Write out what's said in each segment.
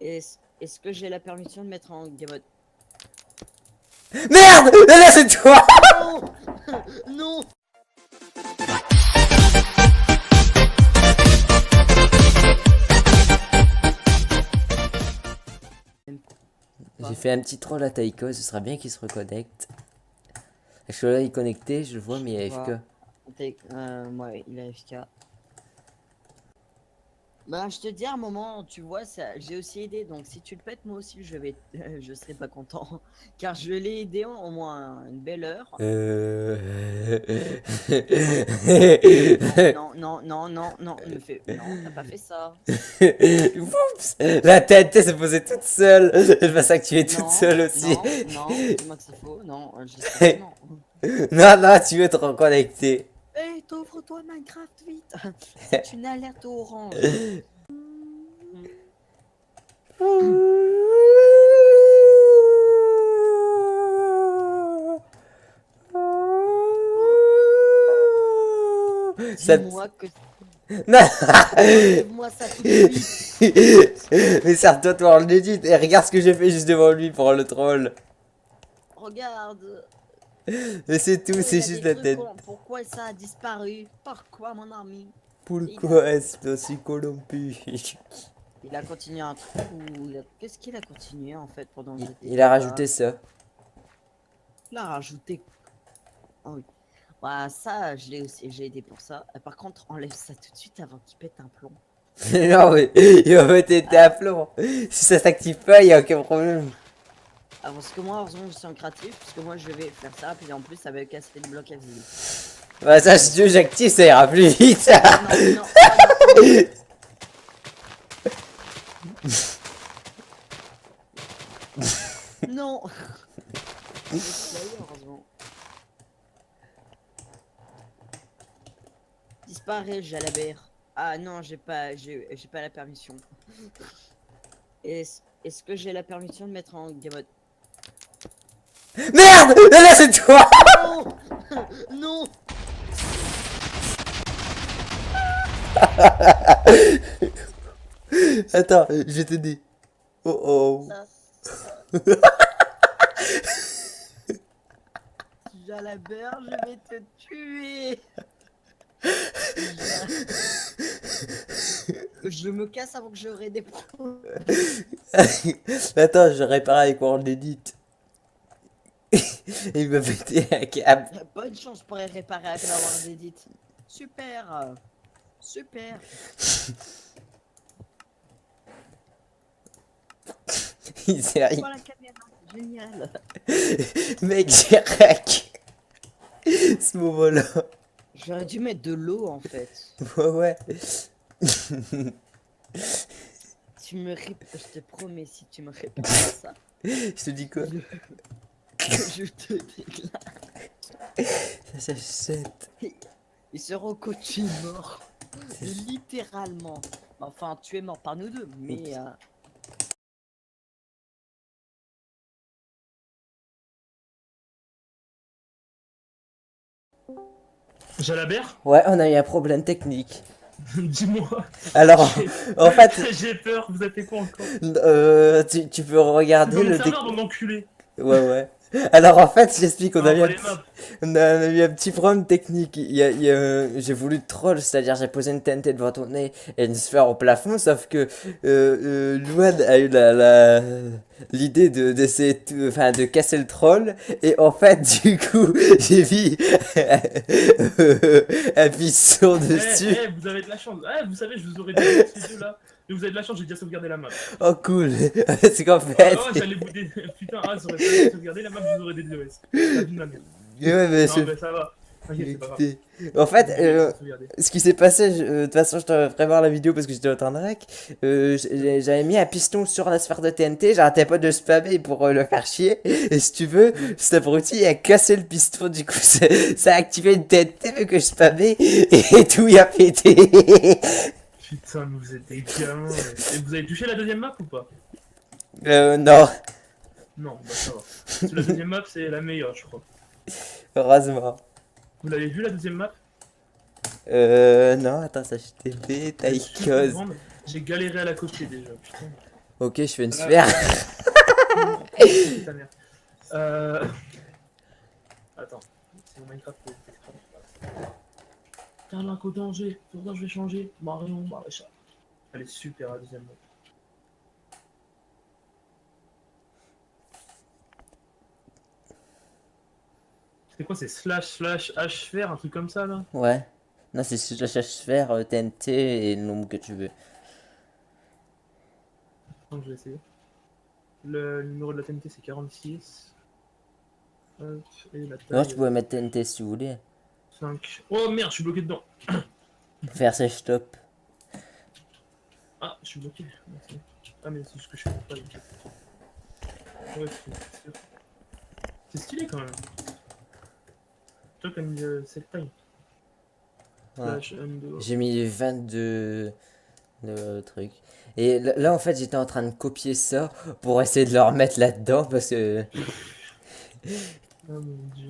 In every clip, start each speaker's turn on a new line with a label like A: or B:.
A: Est-ce que j'ai la permission de mettre en game mode?
B: Merde! Là, c'est toi!
A: Non. Non.
B: J'ai fait un petit troll à Taiko, ce sera bien qu'il se reconnecte. Je suis là, il est connecté, je le vois, mais il est AFK.
A: Ouais, il est AFK. Bah, je te dis à un moment, tu vois, ça, j'ai aussi aidé, donc si tu le pètes, moi aussi, je serai pas content, car je l'ai aidé au moins une belle heure. Non, non, non, non, non, me fais, non, t'as pas fait ça.
B: Oups! La tête s'est posée toute seule. Je vais s'activer toute
A: Non,
B: seule aussi.
A: non, non, dis-moi que c'est faux, non, je dis non.
B: Non, non, tu veux te reconnecter.
A: Hé, t'ouvre-toi Minecraft vite, c'est une alerte orange. Dis-moi que...
B: Non.
A: Enlève-moi ça tout de suite.
B: Mais serre-toi toi en edit et regarde ce que j'ai fait juste devant lui pour le troll.
A: Regarde.
B: Mais c'est tout,
A: Il
B: c'est
A: y a
B: juste
A: des
B: la
A: trucs
B: tête.
A: Pourquoi ça a disparu? Pourquoi mon ami?
B: Pourquoi est-ce aussi corrompu?
A: Il a continué un truc ou qu'est-ce qu'il a continué en fait pendant que j'étais
B: Il a
A: pas
B: rajouté ça.
A: Il a rajouté. Ah oui. Bah ça, je l'ai aussi, j'ai aidé pour ça. Par contre, enlève ça tout de suite avant qu'il pète un plomb.
B: Non mais il va mettre à plomb. Si ça s'active pas, il y a aucun problème.
A: Ah, parce que moi, heureusement, je suis en créatif, parce que moi, je vais faire ça, puis en plus, ça va casser le bloc à vie.
B: Bah ça, si j'active, ça ira plus vite.
A: Non, non, non. Heureusement. Disparaît, Jalabert. Ah non, j'ai pas la permission. Est-ce que j'ai la permission de mettre en game mode?
B: Merde! Là, c'est toi!
A: Non. Non.
B: Attends, je vais t'aider. Oh oh.
A: Jalabert, je vais te tuer. Je me casse avant que j'aurai des problèmes.
B: Attends, je répare avec World Edit. Il m'a pété un câble.
A: Bonne chance pour réparer avec la Word Edit. Super. Super.
B: Il s'est rien.
A: Voilà la caméra. Génial.
B: Mec, j'ai rack. Ce moment-là.
A: J'aurais dû mettre de l'eau en fait.
B: Ouais, ouais.
A: Tu me je te promets, si tu me répares ça,
B: Je te dis quoi?
A: je te déclare.
B: Ça s'achète.
A: Il sera au coach mort. Littéralement. Enfin, tu es mort par nous deux, mais...
C: Jalabert?
B: Ouais, on a eu un problème technique.
C: Dis-moi.
B: Alors, en fait,
C: J'ai peur, vous êtes quoi encore?
B: tu peux regarder
C: Dans
B: le
C: mon serveur, mon enculé.
B: Ouais, ouais. Alors en fait, j'explique, on a eu
C: Ah,
B: un
C: les
B: petit...
C: maps.
B: On a eu un petit problème technique. J'ai voulu te troll, c'est-à-dire j'ai posé une TNT devant ton nez et une sphère au plafond, sauf que Luan a eu l'idée d'essayer de casser le troll, et en fait, du coup, j'ai mis un piston dessus.
C: Vous avez de la chance. Vous savez, je vous aurais dit ces deux là. Mais vous avez de la chance, j'ai déjà sauvegardé la map.
B: Oh cool. C'est qu'en fait...
C: J'allais vous dire. Putain, ça aurait pas sauvegardé la map, je vous aurais des DOS. La vie de ma mère.
B: Ouais, mais
C: Non, mais ça va. T'inquiète, c'est pas grave.
B: En fait, ce qui s'est passé, de toute façon, je te ferai voir la vidéo parce que j'étais en train de rec. J'avais mis un piston sur la sphère de TNT, j'arrêtais pas de spammer pour le faire chier. Et si tu veux, cet abruti a cassé le piston, du coup, ça a activé une TNT vu que je spammais et tout y a pété.
C: Putain, mais vous êtes des gamins. Et vous avez touché la deuxième map ou pas?
B: Non,
C: Non, bah ça va. La deuxième map, c'est la meilleure, je crois.
B: heureusement.
C: Vous l'avez vu la deuxième map?
B: Non, attends, ça je t'ai fait, taille.
C: J'ai galéré à la cocher déjà, putain.
B: Ok, je fais une sphère.
C: C'est ta mère. Attends, c'est mon Minecraft. Tiens, là, côté danger. Pourtant, je vais changer. Marion, maréchal. Elle est super à deuxième mot. C'est quoi, c'est slash H faire, un truc comme ça là?
B: Ouais. Non, c'est si je cherche sphère, TNT et le nombre que tu veux.
C: Donc je vais essayer. Le numéro de la TNT c'est 46. Hop, et la
B: Non, tu
C: taille
B: pouvais mettre TNT si tu voulais.
C: 5. Oh merde, je suis bloqué dedans.
B: Faire sèche stop.
C: Ah, je suis bloqué. Merci. Ah, mais c'est ce que je fais pas. Ouais, c'est stylé quand même. Toi, comme cette taille.
B: Ouais.
C: Slash undo.
B: J'ai mis 22 de trucs. Et là, en fait, j'étais en train de copier ça pour essayer de le remettre là-dedans parce que.
C: Oh mon dieu.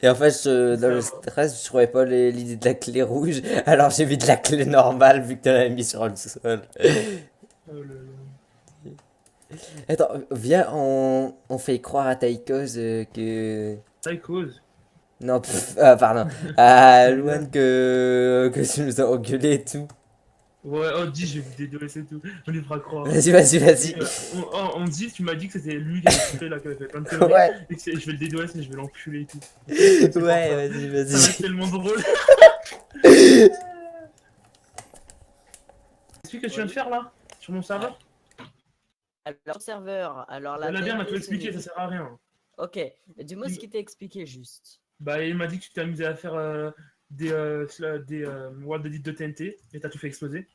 B: Et en fait, dans le stress, je trouvais pas l'idée de la clé rouge. Alors j'ai mis de la clé normale vu que tu l'avais mis sur le sol.
C: Oh là là.
B: Attends, viens, on fait croire à Taïkos que.
C: Taille cause.
B: Non, pardon. À Luan que tu nous as engueulé et tout.
C: Ouais, oh, dis, je vais vous dédouaner et tout. On lui fera croire.
B: Vas-y.
C: On dit, tu m'as dit que c'était lui qui avait fait là, qui avait fait plein de conneries.
B: Ouais,
C: Et que je vais le dédouaner et je vais l'enculer et tout.
B: ouais,
C: Ça va être
B: vas-y.
C: tellement drôle. C'est ce que tu viens de faire là sur mon serveur.
A: Alors, serveur, alors la
C: La bière m'a
A: TNT,
C: tout expliqué, ça sert à rien.
A: Ok, dis-moi ce qui t'a expliqué juste.
C: Bah, il m'a dit que tu t'es amusé à faire des World Edit de TNT et t'as tout fait exploser.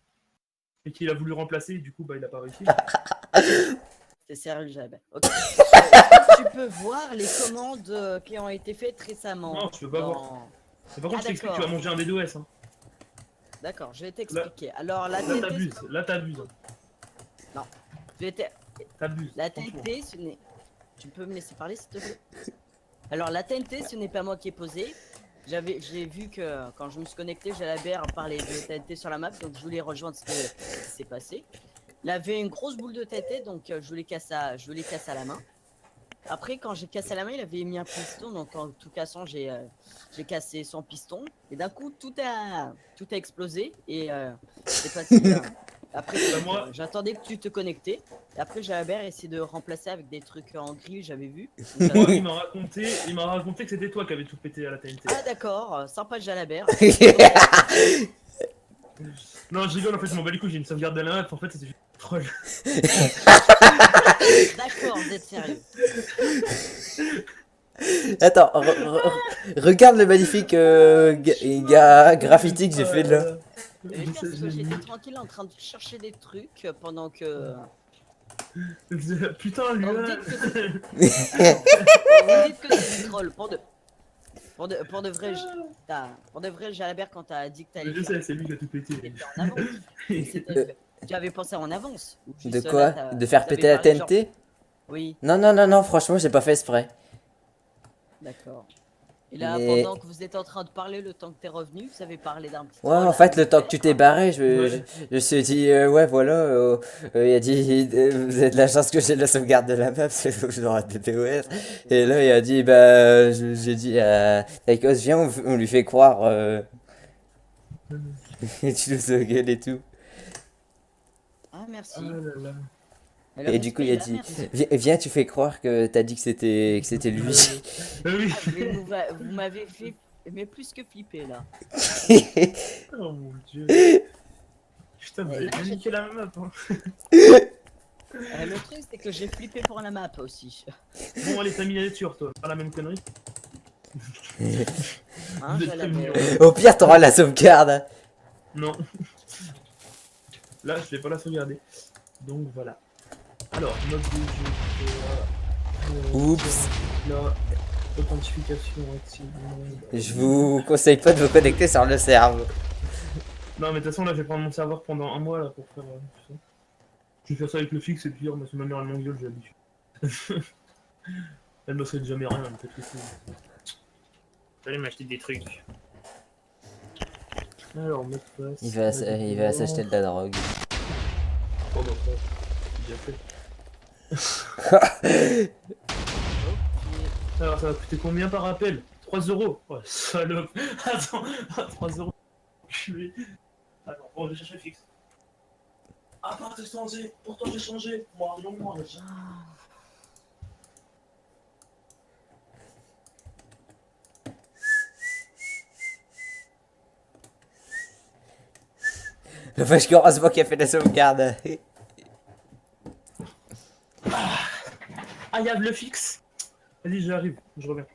C: Et qu'il a voulu remplacer et du coup, bah, il a pas réussi.
A: C'est sérieux, j'avais. Ok. Est-ce que tu peux voir les commandes qui ont été faites récemment?
C: Non, tu peux pas voir. Mais par contre,
A: Ah,
C: je t'explique, tu vas
A: d'accord.
C: manger un DDoS. Hein.
A: D'accord, je vais t'expliquer. Alors, la
C: Là,
A: TNT,
C: t'abuses. Là, t'abuses.
A: je vais te-
C: T'abuses.
A: la
C: franchement.
A: TNT, ce n'est. Tu peux me laisser parler, s'il te plaît? Alors, la TNT, ce n'est pas moi qui ai posé. J'ai vu que quand je me suis connecté, Jalabert parlait de TNT sur la map, donc je voulais rejoindre ce qui s'est passé. Il avait une grosse boule de TNT, donc je l'ai cassé à la main. Après, quand j'ai cassé à la main, il avait mis un piston, donc en tout cassant, j'ai cassé son piston. Et d'un coup, tout a explosé et c'est passé. Après,
C: moi-
A: j'attendais que tu te connectais. Et après, Jalabert essayé de remplacer avec des trucs en gris, j'avais vu.
C: Moi, il m'a raconté que c'était toi qui avais tout pété à la TNT.
A: Ah d'accord, sympa Jalabert.
C: Non, je rigole, en fait, je m'en bats les couilles, j'ai une sauvegarde de la map, en fait, c'était juste un troll.
A: D'accord, vous êtes sérieux.
B: Attends, regarde le magnifique graffiti que j'ai fait là.
A: Et parce que j'étais tranquille en train de chercher des trucs pendant que.
C: Putain, lui,
A: On me
C: là.
A: dit que vous dites que c'est du troll. Pour de vrai, pour de vrai, Jalabert, quand t'as dit que t'allais
C: Je
A: faire,
C: sais, c'est lui qui a tout pété.
A: c'était en avance. J'avais pensé en avance. Ou juste
B: De
A: là,
B: quoi? De faire
A: t'avais
B: péter la
A: parlé genre-
B: TNT?
A: Oui,
B: Non, franchement, j'ai pas fait exprès.
A: d'accord. Et là,
B: Mais-
A: pendant que vous êtes en train de parler, le temps que t'es revenu, vous avez parlé d'un petit
B: Ouais,
A: troll
B: en
A: à
B: fait, le temps
A: faire.
B: que tu t'es barré,
C: Ouais.
B: je me suis dit, ouais, voilà, il a dit, vous avez de la chance que j'ai la sauvegarde de la map, c'est faut que je l'aurai DDoS. Et là, il a dit, bah, j'ai dit à Taikos, viens, on lui fait croire, et tu nous engueules et tout.
A: Ah, merci.
C: Oh là là.
A: Le
B: Et du coup, il a
A: respect,
B: dit,
A: la merde.
B: viens, tu fais croire que t'as dit que c'était lui.
C: Oui.
A: Mais vous m'avez fait mais plus que flipper là.
C: Oh mon dieu. Putain, vous
A: Ouais,
C: avez
A: là,
C: bien
A: j'ai-
C: niqué la map. Hein.
A: Le truc c'est que j'ai flippé pour la map aussi.
C: Bon, allez, t'as mis la nature, toi. Pas la même connerie.
A: Hein,
C: Vous êtes
A: Jalabert.
C: mignons.
B: Au pire, t'auras la sauvegarde.
C: Non. Là, je vais pas la sauvegarder. Donc voilà. Alors, mode de jeu. Voilà.
B: Oups.
C: Là, authentification active.
B: Je vous conseille pas de vous connecter sur le serveur.
C: Non, mais de toute façon, là, je vais prendre mon serveur pendant un mois là pour faire tout ça. Je vais faire ça avec le fixe et puis mais c'est ma mère, elle m'engueule, j'ai l'habitude. Elle me souhaite jamais rien, peut-être que c'est. J'allais m'acheter des trucs. Alors, mot de passe.
B: Il va s'acheter de la drogue.
C: Oh, bah, c'est déjà fait.
A: Ok.
C: Alors ça va coûter combien par appel? 3 euros. Ouais, salope. Attends, 3 euros. Culé. Attends, bon, je vais chercher le fixe. Ah, pas t'es changé. Pourtant j'ai changé. Moi, non, moi, j'ai...
B: Le fait que heureusement qu'il a fait la sauvegarde.
C: Ah, il y a le fixe. Vas-y, j'arrive. Je reviens.